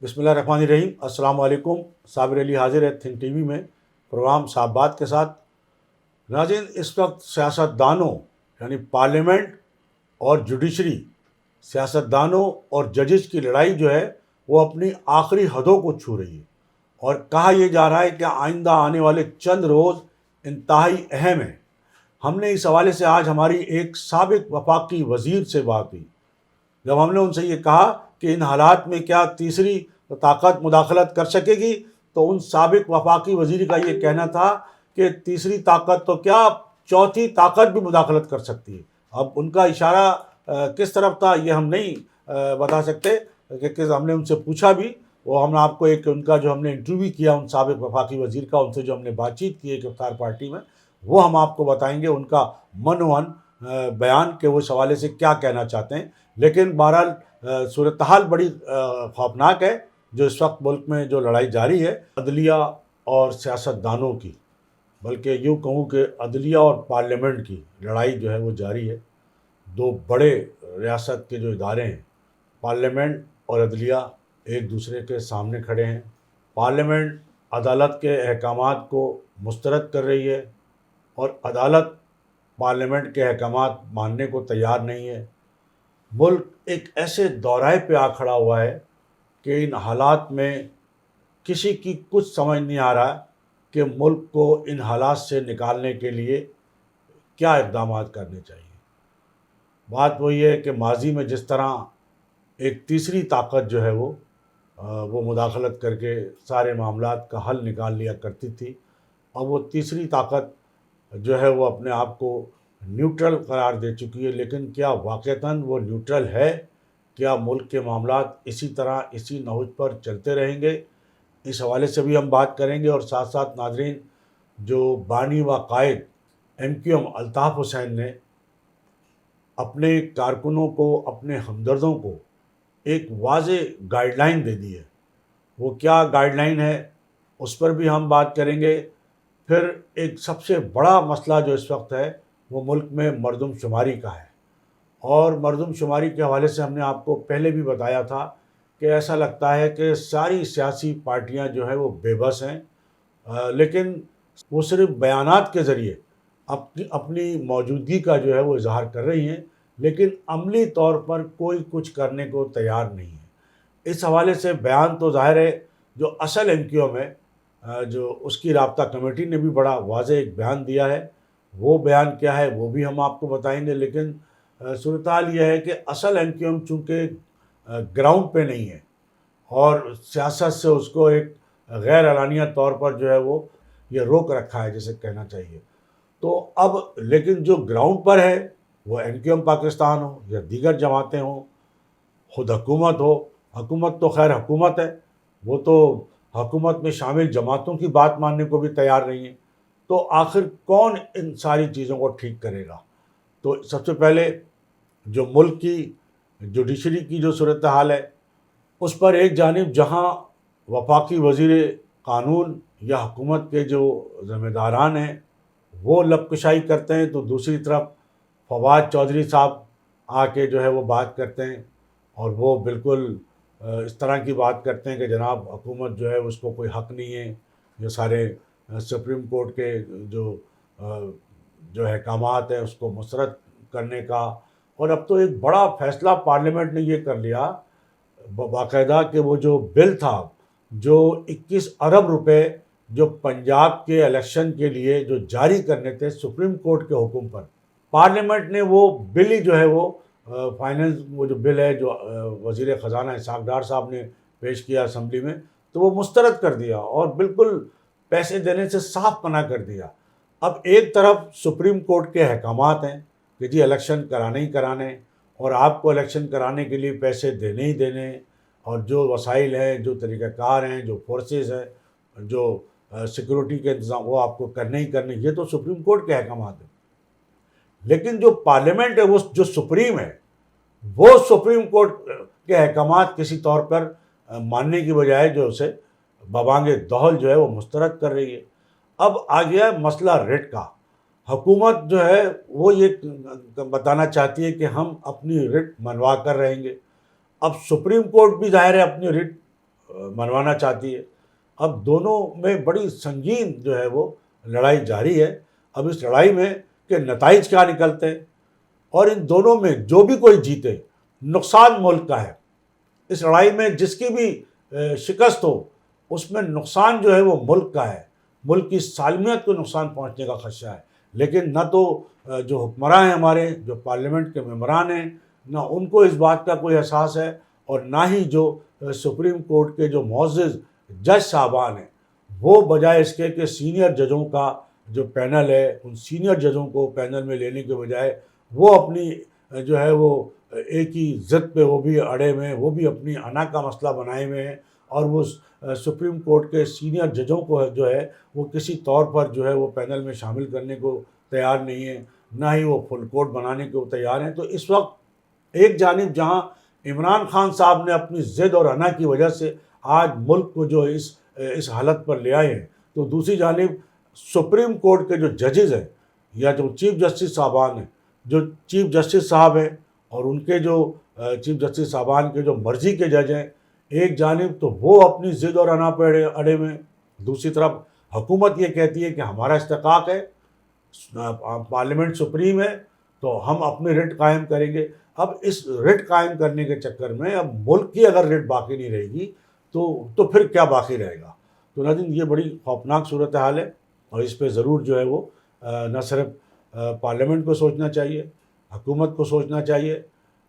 بسم اللہ الرحمن الرحیم۔ السلام علیکم۔ صابر علی حاضر ہے تھنک ٹی وی میں پروگرام صاحب بات کے ساتھ۔ ناظرین، اس وقت سیاست دانوں یعنی پارلیمنٹ اور جوڈیشری، سیاست دانوں اور ججز کی لڑائی جو ہے وہ اپنی آخری حدوں کو چھو رہی ہے، اور کہا یہ جا رہا ہے کہ آئندہ آنے والے چند روز انتہائی اہم ہیں۔ ہم نے اس حوالے سے آج ہماری ایک سابق وفاقی وزیر سے بات کی، جب ہم نے ان سے یہ کہا کہ ان حالات میں کیا تیسری طاقت مداخلت کر سکے گی، تو ان سابق وفاقی وزیر کا یہ کہنا تھا کہ تیسری طاقت تو کیا، چوتھی طاقت بھی مداخلت کر سکتی ہے۔ اب ان کا اشارہ کس طرف تھا یہ ہم نہیں بتا سکتے، کہ ہم نے ان سے پوچھا بھی، وہ ہم آپ کو ایک ان کا جو ہم نے انٹرویو کیا ان سابق وفاقی وزیر کا، ان سے جو ہم نے بات چیت کی ایک افطار پارٹی میں، وہ ہم آپ کو بتائیں گے ان کا من بیان کہ وہ اس حوالے سے کیا کہنا چاہتے ہیں۔ لیکن بہرحال صورتحال بڑی خوفناک ہے، جو اس وقت ملک میں جو لڑائی جاری ہے عدلیہ اور سیاست دانوں کی، بلکہ یوں کہوں کہ عدلیہ اور پارلیمنٹ کی لڑائی جو ہے وہ جاری ہے۔ دو بڑے ریاست کے جو ادارے ہیں، پارلیمنٹ اور عدلیہ، ایک دوسرے کے سامنے کھڑے ہیں۔ پارلیمنٹ عدالت کے احکامات کو مسترد کر رہی ہے، اور عدالت پارلیمنٹ کے احکامات ماننے کو تیار نہیں ہے۔ ملک ایک ایسے دورائے پہ آ کھڑا ہوا ہے کہ ان حالات میں کسی کی کچھ سمجھ نہیں آ رہا کہ ملک کو ان حالات سے نکالنے کے لیے کیا اقدامات کرنے چاہیے۔ بات وہی ہے کہ ماضی میں جس طرح ایک تیسری طاقت جو ہے وہ مداخلت کر کے سارے معاملات کا حل نکال لیا کرتی تھی، اب وہ تیسری طاقت جو ہے وہ اپنے آپ کو نیوٹرل قرار دے چکی ہے۔ لیکن کیا واقعتاً وہ نیوٹرل ہے؟ کیا ملک کے معاملات اسی طرح اسی نہج پر چلتے رہیں گے؟ اس حوالے سے بھی ہم بات کریں گے، اور ساتھ ساتھ ناظرین، جو بانی و قائد MQM الطاف حسین نے اپنے کارکنوں کو، اپنے ہمدردوں کو ایک واضح گائیڈ لائن دے دی ہے، وہ کیا گائیڈ لائن ہے اس پر بھی ہم بات کریں گے۔ پھر ایک سب سے بڑا مسئلہ جو اس وقت ہے وہ ملک میں مردم شماری کا ہے، اور مردم شماری کے حوالے سے ہم نے آپ کو پہلے بھی بتایا تھا کہ ایسا لگتا ہے کہ ساری سیاسی پارٹیاں جو ہیں وہ بے بس ہیں، لیکن وہ صرف بیانات کے ذریعے اپنی موجودگی کا جو ہے وہ اظہار کر رہی ہیں، لیکن عملی طور پر کوئی کچھ کرنے کو تیار نہیں ہے۔ اس حوالے سے بیان تو ظاہر ہے جو اصل MQM ہے، جو اس کی رابطہ کمیٹی نے بھی بڑا واضح ایک بیان دیا ہے، وہ بیان کیا ہے وہ بھی ہم آپ کو بتائیں گے۔ لیکن صورتحال یہ ہے کہ اصل MQM چونکہ گراؤنڈ پہ نہیں ہے، اور سیاست سے اس کو ایک غیر اعلانیہ طور پر جو ہے وہ یہ روک رکھا ہے جیسے کہنا چاہیے، تو اب لیکن جو گراؤنڈ پر ہے وہ MQM پاکستان ہو یا دیگر جماعتیں ہوں، خود حکومت ہو، حکومت تو خیر حکومت ہے، وہ تو حکومت میں شامل جماعتوں کی بات ماننے کو بھی تیار نہیں ہے، تو آخر کون ان ساری چیزوں کو ٹھیک کرے گا؟ تو سب سے پہلے جو ملک کی جوڈیشری کی جو صورتحال ہے، اس پر ایک جانب جہاں وفاقی وزیر قانون یا حکومت کے جو ذمہ داران ہیں وہ لب کشائی کرتے ہیں، تو دوسری طرف فواد چودھری صاحب آ کے جو ہے وہ بات کرتے ہیں، اور وہ بالکل اس طرح کی بات کرتے ہیں کہ جناب حکومت جو ہے اس کو کوئی حق نہیں ہے یہ سارے سپریم کورٹ کے جو احکامات ہیں اس کو مسترد کرنے کا۔ اور اب تو ایک بڑا فیصلہ پارلیمنٹ نے یہ کر لیا باقاعدہ کہ وہ جو بل تھا، جو 21 ارب روپے جو پنجاب کے الیکشن کے لیے جو جاری کرنے تھے سپریم کورٹ کے حکم پر، پارلیمنٹ نے وہ بل ہی جو ہے وہ فائننس، وہ جو بل ہے جو وزیر خزانہ اسحاق ڈار صاحب نے پیش کیا اسمبلی میں، تو وہ مسترد کر دیا اور بالکل پیسے دینے سے صاف منع کر دیا۔ اب ایک طرف سپریم کورٹ کے احکامات ہیں کہ جی الیکشن کرانے ہی کرانے، اور آپ کو الیکشن کرانے کے لیے پیسے دینے ہی دینے، اور جو وسائل ہیں، جو طریقہ کار ہیں، جو فورسز ہیں، جو سیکورٹی کے انتظام، وہ آپ کو کرنے ہی کرنے، یہ تو سپریم کورٹ کے احکامات ہیں۔ لیکن جو پارلیمنٹ ہے وہ جو سپریم ہے، وہ سپریم کورٹ کے احکامات کسی طور پر ماننے کی بجائے جو اسے ببانگ دہل جو ہے وہ مسترد کر رہی ہے۔ اب آ گیا مسئلہ ریٹ کا۔ حکومت جو ہے وہ یہ بتانا چاہتی ہے کہ ہم اپنی ریٹ منوا کر رہیں گے۔ اب سپریم کورٹ بھی ظاہر ہے اپنی ریٹ منوانا چاہتی ہے. اب دونوں میں بڑی سنگین جو ہے وہ لڑائی جاری ہے. اب اس لڑائی میں کہ نتائج کیا نکلتے ہیں، اور ان دونوں میں جو بھی کوئی جیتے نقصان ملک کا ہے. اس لڑائی میں جس کی بھی شکست ہو اس میں نقصان جو ہے وہ ملک کا ہے، ملک کی سالمیت کو نقصان پہنچنے کا خدشہ ہے. لیکن نہ تو جو حکمراں ہیں ہمارے، جو پارلیمنٹ کے ممبران ہیں، نہ ان کو اس بات کا کوئی احساس ہے، اور نہ ہی جو سپریم کورٹ کے جو معزز جج صاحبان ہیں وہ بجائے اس کے کہ سینئر ججوں کا جو پینل ہے ان سینئر ججوں کو پینل میں لینے کے بجائے وہ اپنی جو ہے وہ ایک ہی ضد پہ وہ بھی اڑے ہوئے ہیں، وہ بھی اپنی انا کا مسئلہ بنائے ہوئے ہیں، اور وہ سپریم کورٹ کے سینئر ججوں کو جو ہے وہ کسی طور پر جو ہے وہ پینل میں شامل کرنے کو تیار نہیں ہیں، نہ ہی وہ فل کورٹ بنانے کو تیار ہیں. تو اس وقت ایک جانب جہاں عمران خان صاحب نے اپنی ضد اور انا کی وجہ سے آج ملک کو جو اس حالت پر لے آئے ہیں، تو دوسری جانب سپریم کورٹ کے جو ججز ہیں یا جو چیف جسٹس صاحبان ہیں، جو چیف جسٹس صاحب ہیں اور ان کے جو چیف جسٹس صاحبان کے جو مرضی کے جج ہیں، ایک جانب تو وہ اپنی ضد اور انا پہ اڑے ہوئے ہیں، دوسری طرف حکومت یہ کہتی ہے کہ ہمارا استحقاق ہے، پارلیمنٹ سپریم ہے تو ہم اپنے رٹ قائم کریں گے. اب اس رٹ قائم کرنے کے چکر میں اب ملک کی اگر رٹ باقی نہیں رہے گی تو پھر کیا باقی رہے گا. تو ناظرین یہ بڑی خوفناک صورتحال ہے، اور اس پہ ضرور جو ہے وہ نہ صرف پارلیمنٹ کو سوچنا چاہیے، حکومت کو سوچنا چاہیے،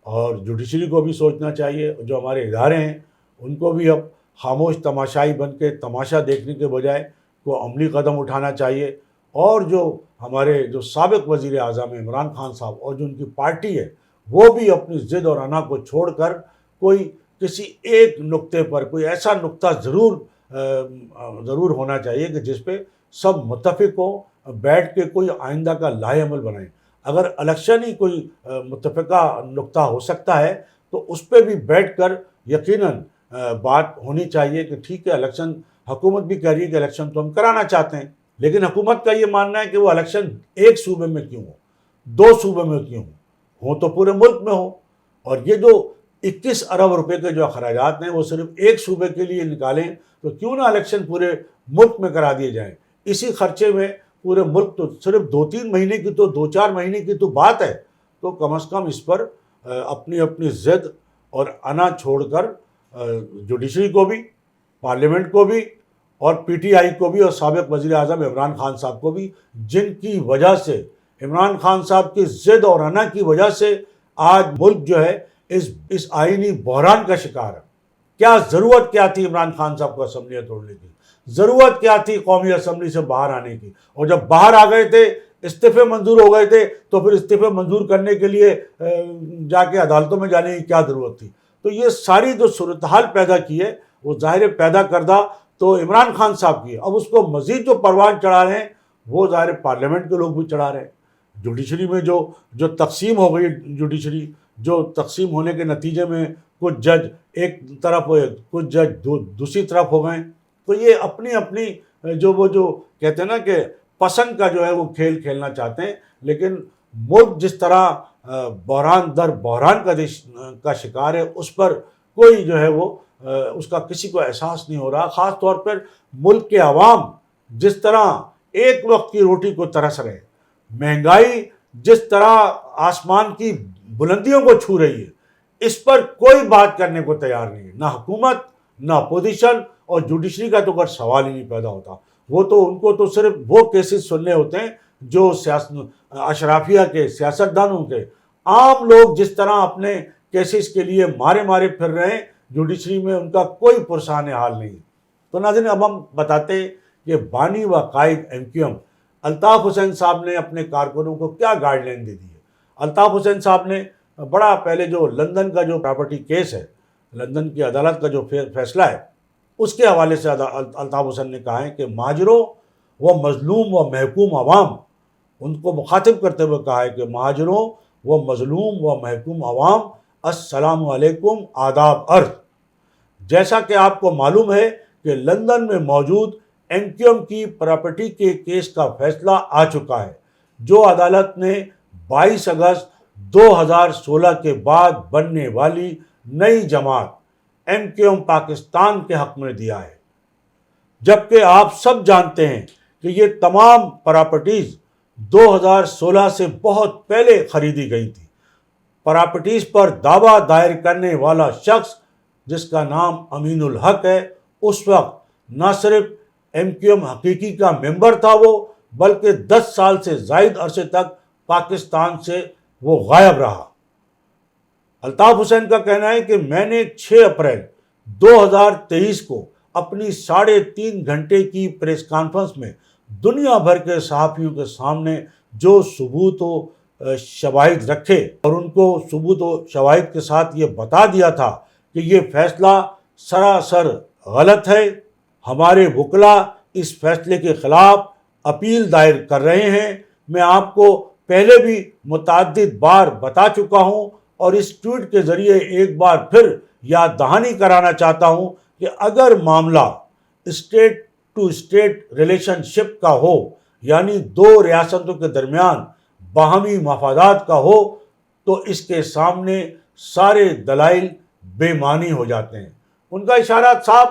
اور جوڈیشری کو بھی سوچنا چاہیے. جو ہمارے ادارے ہیں ان کو بھی اب خاموش تماشائی بن کے تماشا دیکھنے کے بجائے کو عملی قدم اٹھانا چاہیے. اور جو ہمارے جو سابق وزیر اعظم عمران خان صاحب اور جو ان کی پارٹی ہے وہ بھی اپنی ضد اور انا کو چھوڑ کر کوئی کسی ایک نقطے پر کوئی ایسا نقطہ ضرور ہونا چاہیے کہ جس پہ سب متفق ہوں، بیٹھ کے کوئی آئندہ کا لائحہ عمل بنائیں. اگر الیکشن ہی کوئی متفقہ نقطہ ہو سکتا ہے تو اس پہ بھی بیٹھ کر یقیناً بات ہونی چاہیے کہ ٹھیک ہے، الیکشن حکومت بھی کہہ رہی ہے کہ الیکشن تو ہم کرانا چاہتے ہیں، لیکن حکومت کا یہ ماننا ہے کہ وہ الیکشن ایک صوبے میں کیوں ہو، دو صوبے میں کیوں ہو تو پورے ملک میں ہو. اور یہ جو 21 ارب روپے کے جو اخراجات ہیں وہ صرف ایک صوبے کے لیے نکالیں تو کیوں نہ الیکشن پورے ملک میں کرا دیے جائیں. اسی خرچے میں پورے ملک تو صرف 2-3 مہینے کی تو 2-4 مہینے کی تو بات ہے. تو کم از کم اس پر اپنی ضد اور انا چھوڑ کر جوڈیشری کو بھی، پارلیمنٹ کو بھی، اور پی ٹی آئی کو بھی، اور سابق وزیر اعظم عمران خان صاحب کو بھی، جن کی وجہ سے عمران خان صاحب کی ضد اور انا کی وجہ سے آج ملک جو ہے اس آئینی بحران کا شکار ہے. ضرورت کیا تھی عمران خان صاحب کو اسمبلیاں توڑنے کی؟ ضرورت کیا تھی قومی اسمبلی سے باہر آنے کی؟ اور جب باہر آ گئے تھے، استعفے منظور ہو گئے تھے، تو پھر استعفے منظور کرنے کے لیے جا کے عدالتوں میں جانے کی کیا ضرورت تھی؟ تو یہ ساری جو صورتحال پیدا کی ہے وہ ظاہر پیدا کردہ تو عمران خان صاحب کی ہے. اب اس کو مزید جو پروان چڑھا رہے ہیں وہ ظاہر پارلیمنٹ کے لوگ بھی چڑھا رہے ہیں. جوڈیشری میں جو تقسیم ہو گئی، جوڈیشری جو تقسیم ہونے کے نتیجے میں کچھ جج ایک طرف ہوئے، کچھ جج دوسری طرف ہو گئے. تو یہ اپنی جو کہتے ہیں نا کہ پسند کا جو ہے وہ کھیل کھیلنا چاہتے ہیں. لیکن ملک جس طرح بحران در بحران کا شکار ہے، اس پر کوئی جو ہے وہ اس کا کسی کو احساس نہیں ہو رہا. خاص طور پر ملک کے عوام جس طرح ایک وقت کی روٹی کو ترس رہے ہیں، مہنگائی جس طرح آسمان کی بلندیوں کو چھو رہی ہے، اس پر کوئی بات کرنے کو تیار نہیں ہے. نہ حکومت، نہ اپوزیشن، اور جوڈیشری کا تو کوئی سوال ہی نہیں پیدا ہوتا. وہ تو ان کو تو صرف وہ کیسز سننے ہوتے ہیں جو اشرافیہ کے، سیاستدانوں کے. عام لوگ جس طرح اپنے کیسز کے لیے مارے پھر رہے ہیں، جوڈیشری میں ان کا کوئی پرسان حال نہیں. تو ناظرین، اب ہم بتاتے ہیں کہ بانی و قائد MQM الطاف حسین صاحب نے اپنے کارکنوں کو کیا گائیڈ لائن دے دی ہے. الطاف حسین صاحب نے بڑا پہلے جو لندن کا جو پراپرٹی کیس ہے، لندن کی عدالت کا جو فیصلہ ہے، اس کے حوالے سے الطاف حسین نے کہا ہے کہ مہاجروں و مظلوم و محکوم عوام، ان کو مخاطب کرتے ہوئے کہا ہے کہ مہاجروں و مظلوم و محکوم عوام، السلام علیکم، آداب عرض. جیسا کہ آپ کو معلوم ہے کہ لندن میں موجود MQM کی پراپرٹی کے کیس کا فیصلہ آ چکا ہے، جو عدالت نے 22 اگست 2016 کے بعد بننے والی نئی جماعت MQM پاکستان کے حق میں دیا ہے، جبکہ آپ سب جانتے ہیں کہ یہ تمام پراپرٹیز 2016 سے بہت پہلے خریدی گئی تھی۔ پراپرٹیز پر دعویٰ دائر کرنے والا شخص جس کا نام امین الحق ہے، اس وقت نہ صرف MQM حقیقی کا ممبر تھا وہ، بلکہ 10 سال سے زائد عرصے تک پاکستان سے وہ غائب رہا۔ الطاف حسین کا کہنا ہے کہ میں نے 6 اپریل 2023 کو اپنی 3.5 گھنٹے کی پریس کانفرنس میں دنیا بھر کے صحافیوں کے سامنے جو ثبوت و شواہد رکھے اور ان کو ثبوت و شواہد کے ساتھ یہ بتا دیا تھا کہ یہ فیصلہ سراسر غلط ہے، ہمارے وکلاء اس فیصلے کے خلاف اپیل دائر کر رہے ہیں۔ میں آپ کو پہلے بھی متعدد بار بتا چکا ہوں اور اس ٹویٹ کے ذریعے ایک بار پھر یاد دہانی کرانا چاہتا ہوں کہ اگر معاملہ اسٹیٹ ٹو اسٹیٹ ریلیشن شپ کا ہو، یعنی 2 ریاستوں کے درمیان باہمی مفادات کا ہو، تو اس کے سامنے سارے دلائل بے معنی ہو جاتے ہیں۔ ان کا اشارہ صاحب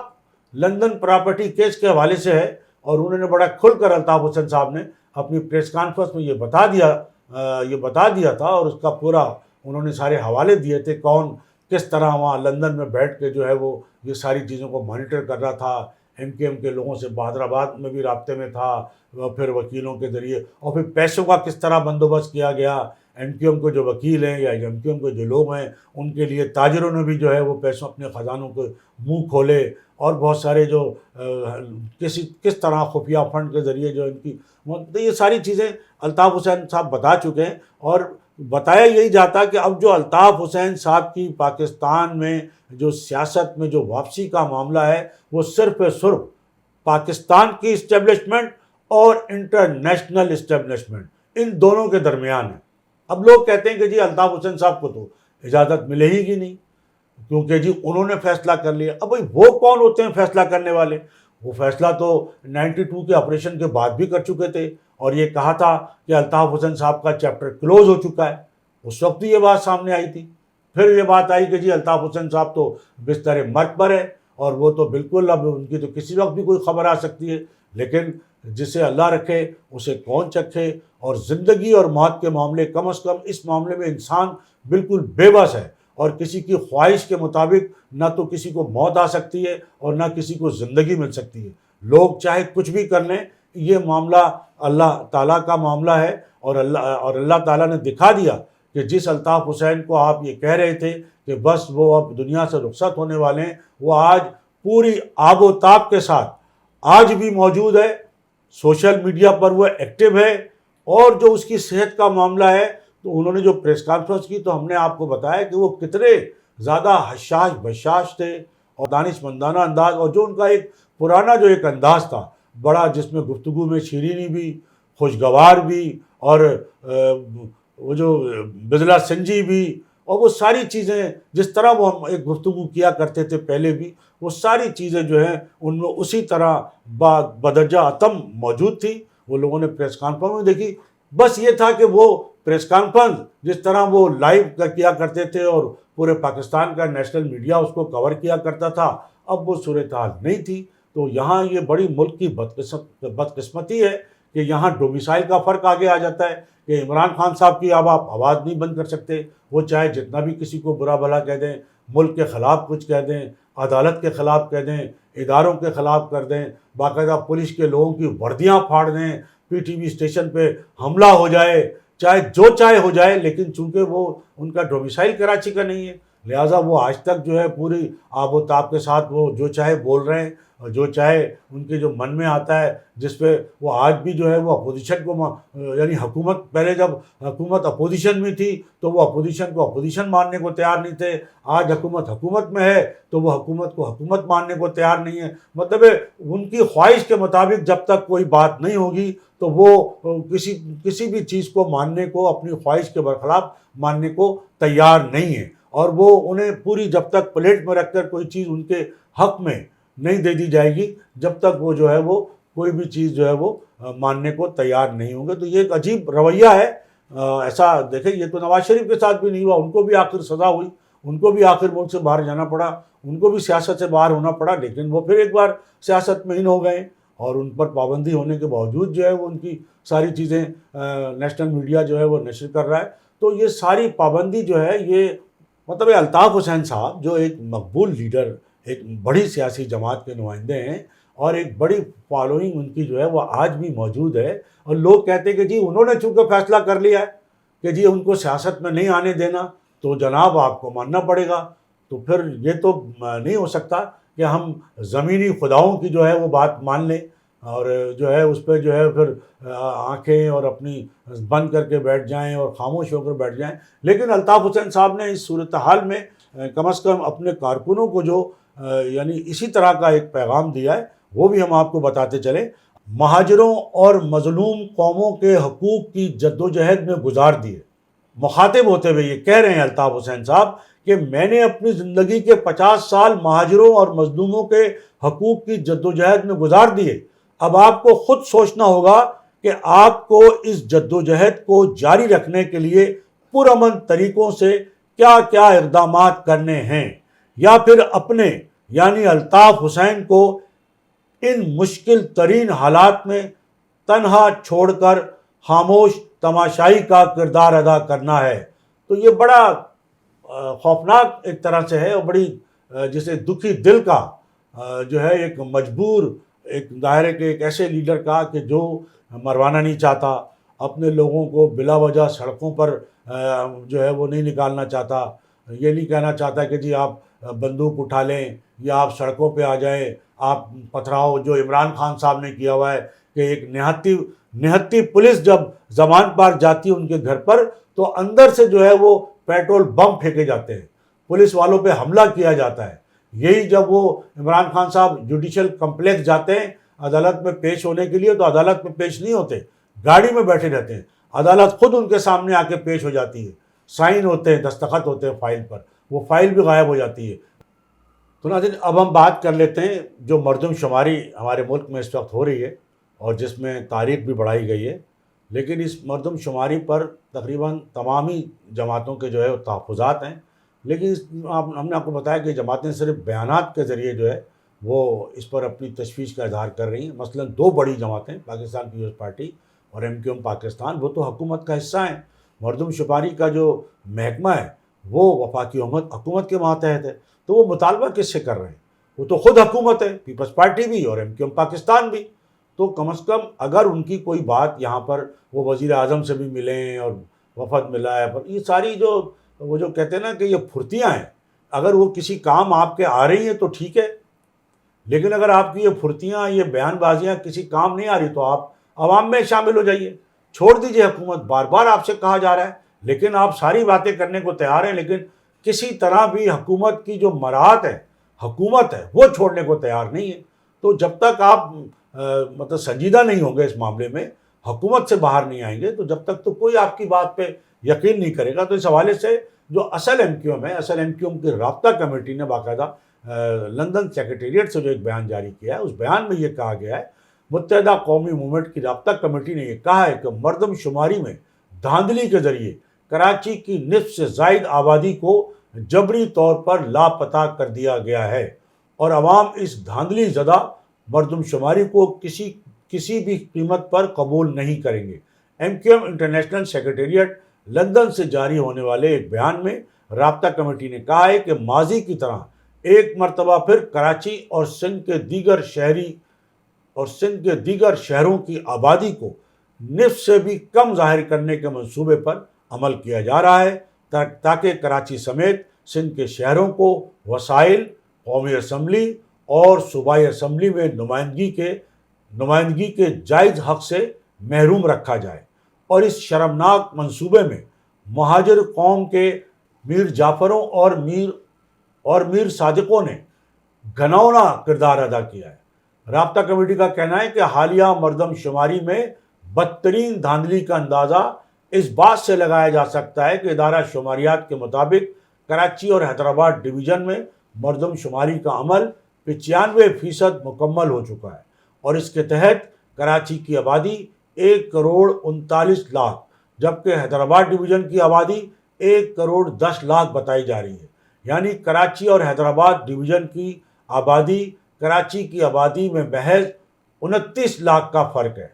لندن پراپرٹی کیس کے حوالے سے ہے، اور انہوں نے بڑا کھل کر الطاف حسین صاحب نے اپنی پریس کانفرنس میں یہ بتا دیا تھا، اور اس کا پورا انہوں نے سارے حوالے دیے تھے، کون کس طرح وہاں لندن میں بیٹھ کے جو ہے وہ یہ ساری چیزوں کو مانیٹر کر رہا تھا، MQM کے لوگوں سے حیدرآباد میں بھی رابطے میں تھا، پھر وکیلوں کے ذریعے، اور پھر پیسوں کا کس طرح بندوبست کیا گیا۔ MQM کے جو وکیل ہیں یا MQM کے جو لوگ ہیں، ان کے لیے تاجروں نے بھی جو ہے وہ پیسوں اپنے خزانوں کے منہ کھولے، اور بہت سارے جو کس طرح خفیہ فنڈ کے ذریعے جو ان کی، یہ ساری چیزیں الطاف حسین صاحب بتا چکے ہیں۔ اور بتایا یہی جاتا کہ اب جو الطاف حسین صاحب کی پاکستان میں جو سیاست میں جو واپسی کا معاملہ ہے، وہ صرف پاکستان کی اسٹیبلشمنٹ اور انٹرنیشنل اسٹیبلشمنٹ ان دونوں کے درمیان ہے۔ اب لوگ کہتے ہیں کہ جی الطاف حسین صاحب کو تو اجازت ملے ہی نہیں، کیونکہ جی انہوں نے فیصلہ کر لیا۔ اب بھائی وہ کون ہوتے ہیں فیصلہ کرنے والے؟ وہ فیصلہ تو 92 کے آپریشن کے بعد بھی کر چکے تھے، اور یہ کہا تھا کہ الطاف حسین صاحب کا چیپٹر کلوز ہو چکا ہے، اس وقت بھی یہ بات سامنے آئی تھی۔ پھر یہ بات آئی کہ جی الطاف حسین صاحب تو بستر مرگ پر ہے، اور وہ تو بالکل اب ان کی تو کسی وقت بھی کوئی خبر آ سکتی ہے، لیکن جسے اللہ رکھے اسے کون چکھے۔ اور زندگی اور موت کے معاملے، کم از کم اس معاملے میں انسان بالکل بے بس ہے، اور کسی کی خواہش کے مطابق نہ تو کسی کو موت آ سکتی ہے اور نہ کسی کو زندگی مل سکتی ہے۔ لوگ چاہے کچھ بھی کر لیں، یہ معاملہ اللہ تعالیٰ کا معاملہ ہے، اور اللہ تعالیٰ نے دکھا دیا کہ جس الطاف حسین کو آپ یہ کہہ رہے تھے کہ بس وہ اب دنیا سے رخصت ہونے والے ہیں، وہ آج پوری آب و تاب کے ساتھ آج بھی موجود ہے، سوشل میڈیا پر وہ ایکٹیو ہے۔ اور جو اس کی صحت کا معاملہ ہے، تو انہوں نے جو پریس کانفرنس کی تو ہم نے آپ کو بتایا کہ وہ کتنے زیادہ حشاش بشاش تھے، اور دانش مندانہ انداز، اور جو ان کا ایک پرانا جو ایک انداز تھا بڑا، جس میں گفتگو میں شیرینی بھی، خوشگوار بھی، اور وہ جو بزلہ سنجی بھی، اور وہ ساری چیزیں جس طرح وہ ہم ایک گفتگو کیا کرتے تھے پہلے بھی، وہ ساری چیزیں جو ہیں ان میں اسی طرح بدرجہ اتم موجود تھی۔ وہ لوگوں نے پریس کانفرنس میں دیکھی، بس یہ تھا کہ وہ پریس کانفرنس جس طرح وہ لائیو کیا کرتے تھے اور پورے پاکستان کا نیشنل میڈیا اس کو کور کیا کرتا تھا، اب وہ صورتحال نہیں تھی۔ تو یہاں یہ بڑی ملک کی بدقسمتی ہے کہ یہاں ڈومیسائل کا فرق آگے آ جاتا ہے کہ عمران خان صاحب کی اب آپ آواز نہیں بند کر سکتے، وہ چاہے جتنا بھی کسی کو برا بھلا کہہ دیں، ملک کے خلاف کچھ کہہ دیں، عدالت کے خلاف کہہ دیں، اداروں کے خلاف کر دیں، باقاعدہ پولیس کے لوگوں کی وردیاں پھاڑ دیں، PTV اسٹیشن پہ حملہ ہو جائے، چاہے جو چاہے ہو جائے، لیکن چونکہ وہ ان کا ڈومیسائل کراچی کا نہیں ہے، لہٰذا وہ آج تک جو ہے پوری آب و تاب کے ساتھ وہ جو چاہے بول رہے ہیں، اور جو چاہے ان کے جو من میں آتا ہے، جس پہ وہ آج بھی جو ہے وہ اپوزیشن کو، یعنی حکومت، پہلے جب حکومت اپوزیشن میں تھی تو وہ اپوزیشن کو اپوزیشن ماننے کو تیار نہیں تھے، آج حکومت میں ہے تو وہ حکومت کو حکومت ماننے کو تیار نہیں ہے۔ مطلب ان کی خواہش کے مطابق جب تک کوئی بات نہیں ہوگی تو وہ کسی بھی چیز کو ماننے کو، اپنی خواہش کے برخلاف ماننے کو تیار نہیں ہے، اور وہ انہیں پوری جب تک پلیٹ میں رکھ کر کوئی چیز ان کے حق میں نہیں دے دی جائے گی، جب تک وہ جو ہے وہ کوئی بھی چیز جو ہے وہ ماننے کو تیار نہیں ہوں گے۔ تو یہ ایک عجیب رویہ ہے۔ ایسا دیکھیں، یہ تو نواز شریف کے ساتھ بھی نہیں ہوا، ان کو بھی آخر سزا ہوئی، ان کو بھی آخر ملک سے باہر جانا پڑا، ان کو بھی سیاست سے باہر ہونا پڑا، لیکن وہ پھر ایک بار سیاست میں ان ہو گئے، اور ان پر پابندی ہونے کے باوجود جو ہے وہ ان کی ساری چیزیں نیشنل میڈیا جو ہے وہ نشر کر رہا ہے۔ تو یہ ساری پابندی جو ہے یہ مطلب الطاف حسین صاحب جو ایک مقبول لیڈر، ایک بڑی سیاسی جماعت کے نمائندے ہیں، اور ایک بڑی فالوئنگ ان کی جو ہے وہ آج بھی موجود ہے، اور لوگ کہتے ہیں کہ جی انہوں نے چونکہ فیصلہ کر لیا ہے کہ جی ان کو سیاست میں نہیں آنے دینا، تو جناب آپ کو ماننا پڑے گا۔ تو پھر یہ تو نہیں ہو سکتا کہ ہم زمینی خداؤں کی جو ہے وہ بات مان لیں، اور جو ہے اس پہ جو ہے پھر آنکھیں اور اپنی بند کر کے بیٹھ جائیں اور خاموش ہو کر بیٹھ جائیں۔ لیکن الطاف حسین صاحب نے اس صورتحال میں کم از کم اپنے کارکنوں کو جو یعنی اسی طرح کا ایک پیغام دیا ہے، وہ بھی ہم آپ کو بتاتے چلیں۔ مہاجروں اور مظلوم قوموں کے حقوق کی جدوجہد میں گزار دیے۔ مخاطب ہوتے ہوئے یہ کہہ رہے ہیں الطاف حسین صاحب کہ میں نے اپنی زندگی کے 50 سال مہاجروں اور مظلوموں کے حقوق کی جدوجہد میں گزار دیے۔ اب آپ کو خود سوچنا ہوگا کہ آپ کو اس جدوجہد کو جاری رکھنے کے لیے پرامن طریقوں سے کیا کیا اقدامات کرنے ہیں، یا پھر اپنے یعنی الطاف حسین کو ان مشکل ترین حالات میں تنہا چھوڑ کر خاموش تماشائی کا کردار ادا کرنا ہے۔ تو یہ بڑا خوفناک ایک طرح سے ہے، اور بڑی جسے دکھی دل کا جو ہے ایک مجبور ایک دائرے کے ایک ایسے لیڈر کا کہ جو مروانا نہیں چاہتا، اپنے لوگوں کو بلا وجہ سڑکوں پر جو ہے وہ نہیں نکالنا چاہتا، یہ نہیں کہنا چاہتا کہ جی آپ بندوق اٹھا لیں یا آپ سڑکوں پہ آ جائیں، آپ پتھراؤ، جو عمران خان صاحب نے کیا ہوا ہے کہ ایک نہتی پولیس جب زمان پار جاتی ہے ان کے گھر پر تو اندر سے جو ہے وہ پیٹرول بم پھینکے جاتے ہیں، پولیس والوں پہ حملہ کیا جاتا ہے۔ یہی جب وہ عمران خان صاحب جوڈیشل کمپلیکس جاتے ہیں عدالت میں پیش ہونے کے لیے، تو عدالت میں پیش نہیں ہوتے، گاڑی میں بیٹھے رہتے ہیں، عدالت خود ان کے سامنے آ کے پیش ہو جاتی ہے، سائن ہوتے ہیں، دستخط ہوتے ہیں فائل پر، وہ فائل بھی غائب ہو جاتی ہے۔ تو ناظرین اب ہم بات کر لیتے ہیں جو مردم شماری ہمارے ملک میں اس وقت ہو رہی ہے اور جس میں تاریخ بھی بڑھائی گئی ہے، لیکن اس مردم شماری پر تقریباً تمامی جماعتوں کے جو ہے وہ تحفظات ہیں، لیکن ہم نے آپ کو بتایا کہ جماعتیں صرف بیانات کے ذریعے جو ہے وہ اس پر اپنی تشویش کا اظہار کر رہی ہیں۔ مثلاً دو بڑی جماعتیں، پاکستان پیپلز پارٹی اور MQM پاکستان، وہ تو حکومت کا حصہ ہیں۔ مردم شماری کا جو محکمہ ہے وہ وفاقی حکومت کے ماتحت ہے، تو وہ مطالبہ کس سے کر رہے ہیں؟ وہ تو خود حکومت ہے، پیپلز پارٹی بھی اور MQM پاکستان بھی۔ تو کم از کم اگر ان کی کوئی بات یہاں پر وہ وزیر اعظم سے بھی ملیں اور وفد ملا ہے، پر یہ ساری وہ جو کہتے ہیں نا کہ یہ پھرتیاں ہیں، اگر وہ کسی کام آپ کے آ رہی ہیں تو ٹھیک ہے، لیکن اگر آپ کی یہ پھرتیاں، یہ بیان بازیاں کسی کام نہیں آ رہی تو آپ عوام میں شامل ہو جائیے، چھوڑ دیجیے حکومت۔ بار بار آپ سے کہا جا رہا ہے، لیکن آپ ساری باتیں کرنے کو تیار ہیں، لیکن کسی طرح بھی حکومت کی جو مراعات ہے، حکومت ہے، وہ چھوڑنے کو تیار نہیں ہے۔ تو جب تک آپ مطلب سنجیدہ نہیں ہوں گے اس معاملے میں، حکومت سے باہر نہیں آئیں گے، تو جب تک تو کوئی آپ کی بات پہ یقین نہیں کرے گا۔ تو اس حوالے سے جو اصل MQM ہے، اصل MQM کی رابطہ کمیٹی نے باقاعدہ لندن سیکریٹریٹ سے جو ایک بیان جاری کیا ہے، اس بیان میں یہ کہا گیا ہے، متحدہ قومی موومنٹ کی رابطہ کمیٹی نے یہ کہا ہے کہ مردم شماری میں دھاندلی کے ذریعے کراچی کی نصف سے زائد آبادی کو جبری طور پر لاپتہ کر دیا گیا ہے، اور عوام اس دھاندلی زدہ مردم شماری کو کسی بھی قیمت پر قبول نہیں کریں گے۔ MQM انٹرنیشنل سیکریٹریٹ لندن سے جاری ہونے والے ایک بیان میں رابطہ کمیٹی نے کہا ہے کہ ماضی کی طرح ایک مرتبہ پھر کراچی اور سندھ کے دیگر شہروں کی آبادی کو نصف سے بھی کم ظاہر کرنے کے منصوبے پر عمل کیا جا رہا ہے، تاکہ کراچی سمیت سندھ کے شہروں کو وسائل، قومی اسمبلی اور صوبائی اسمبلی میں نمائندگی کے جائز حق سے محروم رکھا جائے۔ اور اس شرمناک منصوبے میں مہاجر قوم کے میر جعفروں اور میر صادقوں نے گھناؤنا کردار ادا کیا ہے۔ رابطہ کمیٹی کا کہنا ہے کہ حالیہ مردم شماری میں بدترین دھاندلی کا اندازہ اس بات سے لگایا جا سکتا ہے کہ ادارہ شماریات کے مطابق کراچی اور حیدرآباد ڈویژن میں مردم شماری کا عمل 95% مکمل ہو چکا ہے، اور اس کے تحت کراچی کی آبادی 1,39,00,000 جبکہ حیدرآباد ڈویژن کی آبادی 1,10,00,000 بتائی جا رہی ہے۔ یعنی کراچی اور حیدرآباد ڈویژن کی آبادی کراچی کی آبادی میں محض 29 لاکھ کا فرق ہے،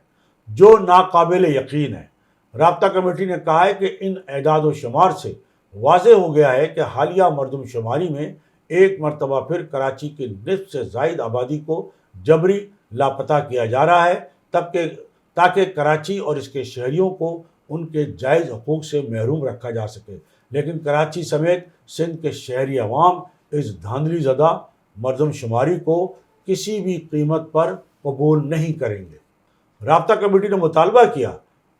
جو ناقابل یقین ہے۔ رابطہ کمیٹی نے کہا ہے کہ ان اعداد و شمار سے واضح ہو گیا ہے کہ حالیہ مردم شماری میں ایک مرتبہ پھر کراچی کی نصف سے زائد آبادی کو جبری لاپتہ کیا جا رہا ہے، تاکہ کراچی اور اس کے شہریوں کو ان کے جائز حقوق سے محروم رکھا جا سکے۔ لیکن کراچی سمیت سندھ کے شہری عوام اس دھاندلی زدہ مردم شماری کو کسی بھی قیمت پر قبول نہیں کریں گے۔ رابطہ کمیٹی نے مطالبہ کیا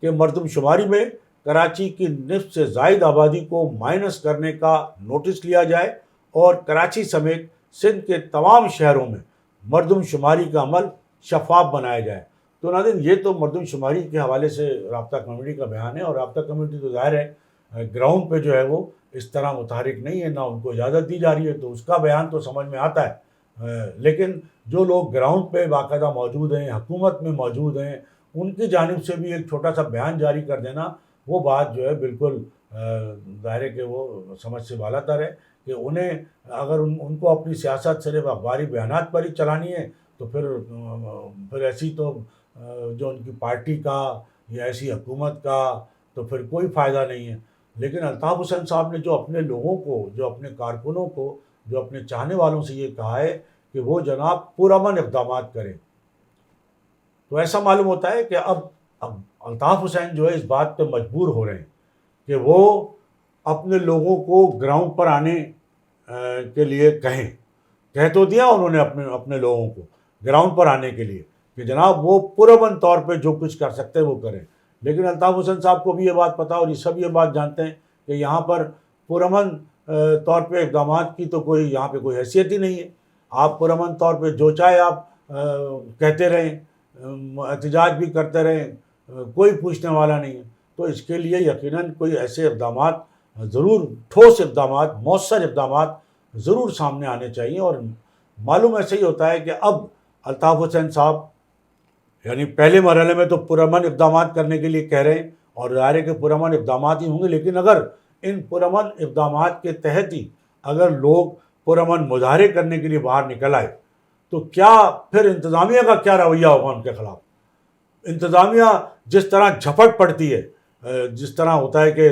کہ مردم شماری میں کراچی کی نصف سے زائد آبادی کو مائنس کرنے کا نوٹس لیا جائے اور کراچی سمیت سندھ کے تمام شہروں میں مردم شماری کا عمل شفاف بنایا جائے۔ تو ناظرین، یہ تو مردم شماری کے حوالے سے رابطہ کمیٹی کا بیان ہے، اور رابطہ کمیٹی تو ظاہر ہے گراؤنڈ پہ جو ہے وہ اس طرح متحرک نہیں ہے، نہ ان کو اجازت دی جا رہی ہے، تو اس کا بیان تو سمجھ میں آتا ہے۔ لیکن جو لوگ گراؤنڈ پہ باقاعدہ موجود ہیں، حکومت میں موجود ہیں، ان کی جانب سے بھی ایک چھوٹا سا بیان جاری کر دینا، وہ بات جو ہے بالکل ظاہر ہے کہ وہ سمجھ سے بالا تر ہے، کہ انہیں اگر ان کو اپنی سیاست صرف اخباری بیانات پر ہی چلانی ہے تو پھر ایسی تو جو ان کی پارٹی کا یا ایسی حکومت کا تو پھر کوئی فائدہ نہیں ہے۔ لیکن الطاف حسین صاحب نے جو اپنے لوگوں کو، جو اپنے کارکنوں کو، جو اپنے چاہنے والوں سے یہ کہا ہے کہ وہ جناب پرامن اقدامات کریں، تو ایسا معلوم ہوتا ہے کہ اب الطاف حسین جو ہے اس بات پہ مجبور ہو رہے ہیں کہ وہ اپنے لوگوں کو گراؤنڈ پر آنے کے لیے کہہ تو دیا انہوں نے اپنے لوگوں کو گراؤنڈ پر آنے کے لیے کہ جناب وہ پرامن طور پہ جو کچھ کر سکتے ہیں وہ کریں، لیکن الطاف حسین صاحب کو بھی یہ بات پتہ، اور یہ سب یہ بات جانتے ہیں کہ یہاں پر پرامن طور پہ اقدامات کی تو یہاں پہ کوئی حیثیت ہی نہیں ہے۔ آپ پرامن طور پہ جو چاہے آپ کہتے رہیں، احتجاج بھی کرتے رہیں، کوئی پوچھنے والا نہیں ہے۔ تو اس کے لیے یقیناً کوئی ایسے اقدامات ضرور، ٹھوس اقدامات، مؤثر اقدامات ضرور سامنے آنے چاہیے۔ اور معلوم ایسے ہی ہوتا ہے کہ اب الطاف حسین صاحب یعنی پہلے مرحلے میں تو پرامن اقدامات کرنے کے لیے کہہ رہے ہیں، اور ظاہر ہے کہ پرامن اقدامات ہی ہوں گے، لیکن اگر ان پرامن اقدامات کے تحت ہی اگر لوگ پرامن مظاہرے کرنے کے لیے باہر نکل آئے تو کیا پھر انتظامیہ کا کیا رویہ ہوگا ان کے خلاف؟ انتظامیہ جس طرح جھپٹ پڑتی ہے، جس طرح ہوتا ہے کہ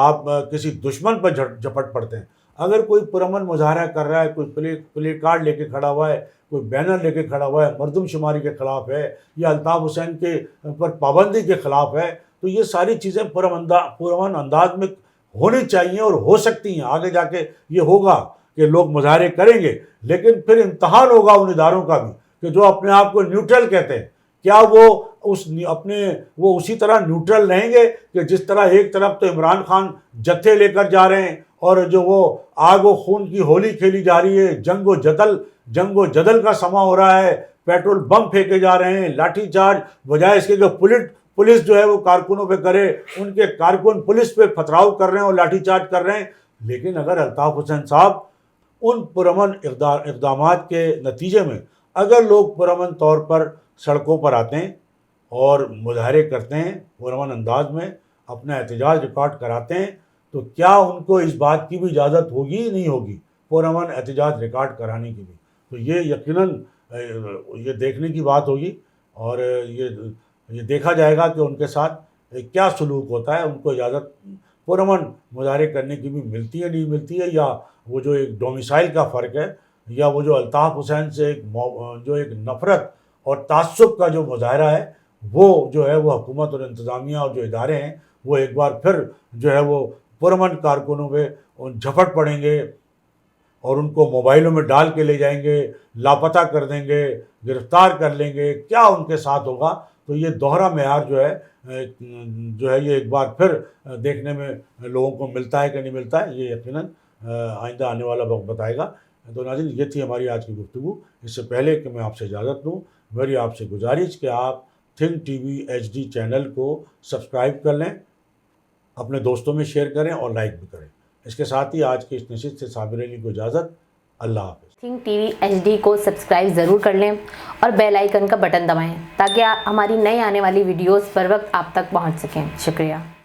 آپ کسی دشمن پر جھپٹ پڑتے ہیں، اگر کوئی پرامن مظاہرہ کر رہا ہے، کوئی پلے کارڈ لے کے کھڑا ہوا ہے، کوئی بینر لے کے کھڑا ہوا ہے، مردم شماری کے خلاف ہے یا الطاف حسین کے پر پابندی کے خلاف ہے، تو یہ ساری چیزیں پرامن انداز میں ہونی چاہیے اور ہو سکتی ہیں۔ آگے جا کے یہ ہوگا کہ لوگ مظاہرے کریں گے، لیکن پھر امتحان ہوگا ان اداروں کا بھی کہ جو اپنے آپ کو نیوٹرل کہتے ہیں، کیا وہ اسی طرح نیوٹرل رہیں گے کہ جس طرح ایک طرف تو عمران خان جتھے لے کر جا رہے ہیں اور جو وہ آگ و خون کی ہولی کھیلی جا رہی ہے، جنگ و جدل کا سما ہو رہا ہے، پیٹرول بم پھینکے جا رہے ہیں، لاٹھی چارج، بجائے اس کے کہ پولیس جو ہے وہ کارکنوں پہ کرے، ان کے کارکن پولیس پہ پتھراؤ کر رہے ہیں اور لاٹھی چارج کر رہے ہیں۔ لیکن اگر الطاف حسین صاحب ان پرامن اقدامات کے نتیجے میں اگر لوگ پرامن طور پر سڑکوں پر آتے ہیں اور مظاہرے کرتے ہیں، پرامن انداز میں اپنا احتجاج ریکارڈ کراتے ہیں، تو کیا ان کو اس بات کی بھی اجازت ہوگی ہی نہیں ہوگی پرامن احتجاج ریکارڈ کرانے کی بھی؟ تو یہ یقیناً یہ دیکھنے کی بات ہوگی، اور یہ دیکھا جائے گا کہ ان کے ساتھ کیا سلوک ہوتا ہے، ان کو اجازت پرامن مظاہرے کرنے کی بھی ملتی ہے نہیں ملتی ہے، یا وہ جو ایک ڈومیسائل کا فرق ہے، یا وہ جو الطاف حسین سے جو ایک نفرت اور تعصب کا جو مظاہرہ ہے، وہ جو ہے وہ حکومت اور انتظامیہ اور جو ادارے ہیں وہ ایک بار پھر جو ہے وہ پرامن کارکنوں پہ جھپٹ پڑیں گے اور ان کو موبائلوں میں ڈال کے لے جائیں گے، لاپتہ کر دیں گے، گرفتار کر لیں گے، کیا ان کے ساتھ ہوگا؟ تو یہ دوہرا معیار جو ہے یہ ایک بار پھر دیکھنے میں لوگوں کو ملتا ہے کہ نہیں ملتا ہے، یہ یقیناً آئندہ آنے والا وقت بتائے گا۔ تو ناظرین، یہ تھی ہماری آج کی گفتگو۔ اس سے پہلے کہ میں آپ سے اجازت لوں، میری آپ سے گزارش کہ آپ think T V HD channel کو سبسکرائب کر لیں، اپنے دوستوں میں شیئر کریں اور لائک بھی کریں۔ اس کے ساتھ ہی آج کی اس نشست سے صابر علی کو اجازت۔ اللہ حافظ۔ تھنک ٹی وی HD کو سبسکرائب ضرور کر لیں اور بیل آئیکن کا بٹن دبائیں تاکہ ہماری نئی آنے والی ویڈیوز پر وقت آپ تک پہنچ سکیں۔ شکریہ۔